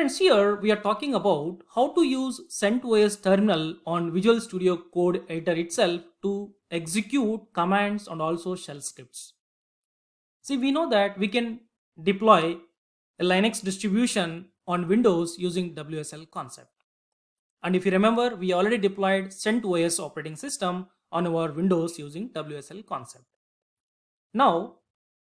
Friends, here we are talking about how to use CentOS Terminal on Visual Studio Code editor itself to execute commands and also shell scripts. See, we know that we can deploy a Linux distribution on Windows using WSL concept. And if you remember, we already deployed CentOS operating system on our Windows using WSL concept. Now,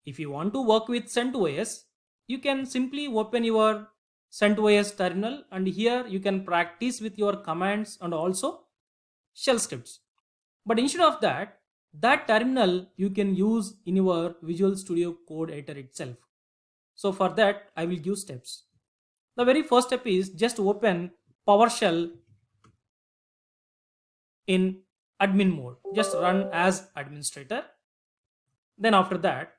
if you want to work with CentOS, you can simply open your CentOS terminal, and here you can practice with your commands and also shell scripts. But instead of that terminal you can use in your Visual Studio Code editor itself. So for that I will give steps. The very first step is just open PowerShell in admin mode. Just run as administrator. Then after that,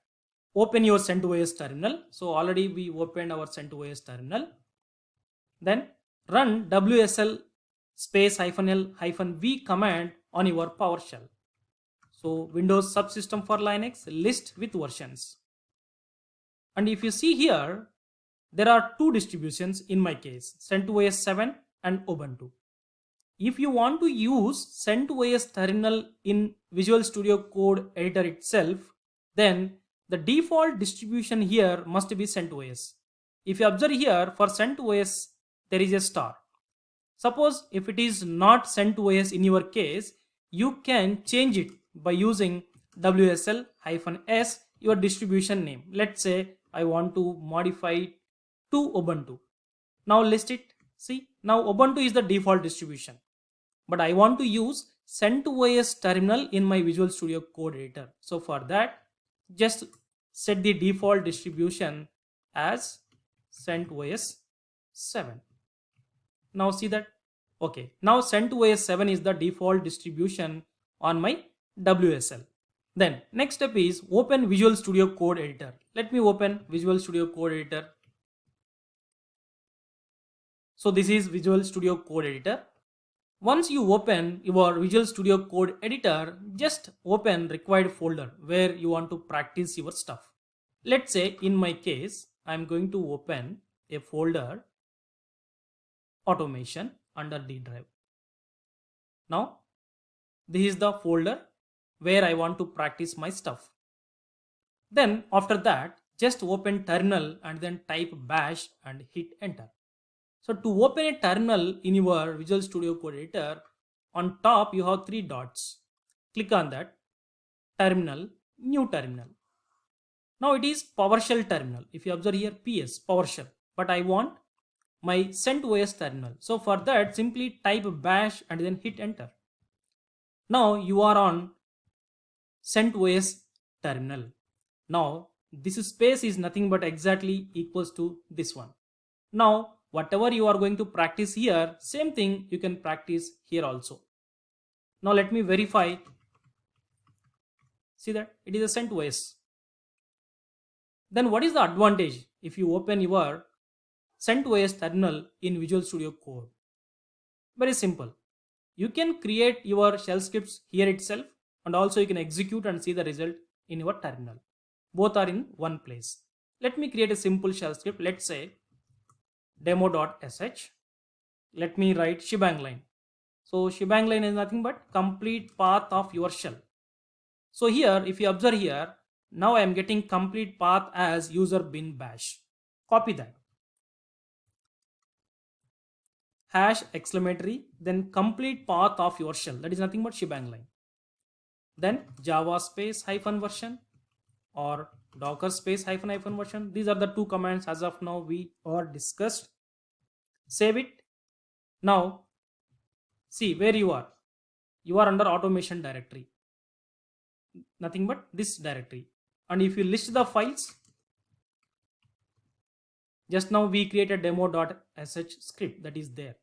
open your CentOS terminal. So already we opened our CentOS terminal. Then run WSL space -L-V command on your PowerShell. So Windows subsystem for Linux list with versions. And if you see here, there are two distributions in my case, CentOS 7 and Ubuntu. If you want to use CentOS terminal in Visual Studio Code editor itself, then the default distribution here must be CentOS. If you observe here, for CentOS there is a star. Suppose if it is not CentOS in your case, you can change it by using WSL-S, your distribution name. Let's say I want to modify it to Ubuntu. Now list it. See, now Ubuntu is the default distribution, but I want to use CentOS terminal in my Visual Studio Code editor. So for that, just set the default distribution as CentOS 7. Now see that. Okay, now CentOS 7 is the default distribution on my WSL. Then next step is open Visual Studio Code editor. Let me open Visual Studio Code editor. So this is Visual Studio Code editor. Once you open your Visual Studio Code editor, just open required folder where you want to practice your stuff. Let's say in my case, I'm going to open a folder automation under D drive. Now this is the folder where I want to practice my stuff. Then after that, just open terminal and then type bash and hit enter. So to open a terminal in your Visual Studio Code editor, on top you have three dots. Click on that, terminal, new terminal. Now it is PowerShell terminal. If you observe here, PS, PowerShell, but I want my CentOS terminal. So for that, simply type bash and then hit enter. Now you are on CentOS terminal. Now this space is nothing but exactly equals to this one. Now whatever you are going to practice here, same thing you can practice here also. Now let me verify. See that it is a CentOS. Then what is the advantage if you open your CentOS terminal in Visual Studio Code? Very simple. You can create your shell scripts here itself, and also you can execute and see the result in your terminal. Both are in one place. Let me create a simple shell script. Let's say demo.sh. Let me write shebang line. So shebang line is nothing but complete path of your shell. So here, if you observe here, now I am getting complete path as user bin bash. Copy that. Hash exclamatory, then complete path of your shell. That is nothing but shebang line. Then java space -version or docker space -version. These are the two commands as of now we are discussed. Save it. Now see where you are. You are under automation directory. Nothing but this directory. And if you list the files, just now we created demo.sh script that is there.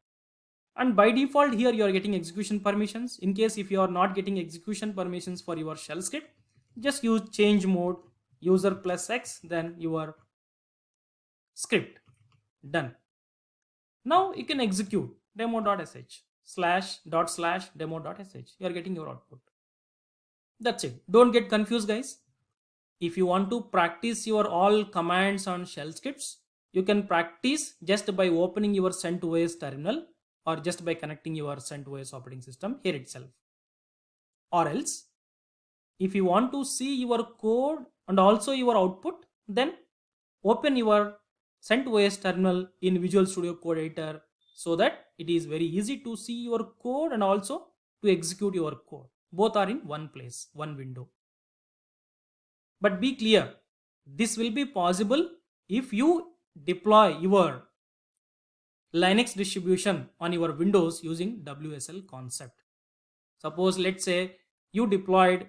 And by default here you are getting execution permissions. In case if you are not getting execution permissions for your shell script, just use change mode user +x, then your script. Done. Now you can execute demo.sh /demo.sh. You are getting your output. That's it. Don't get confused, guys. If you want to practice your all commands on shell scripts, You can practice just by opening your CentOS terminal or just by connecting your CentOS operating system here itself. Or else, if you want to see your code and also your output, then open your CentOS terminal in Visual Studio Code Editor so that it is very easy to see your code and also to execute your code. Both are in one place, one window. But be clear, this will be possible if you deploy your Linux distribution on your Windows using WSL concept. Suppose let's say you deployed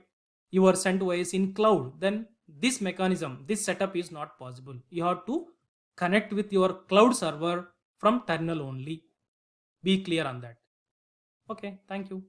your CentOS in cloud, then this mechanism, this setup is not possible. You have to connect with your cloud server from terminal only. Be clear on that. Okay, thank you.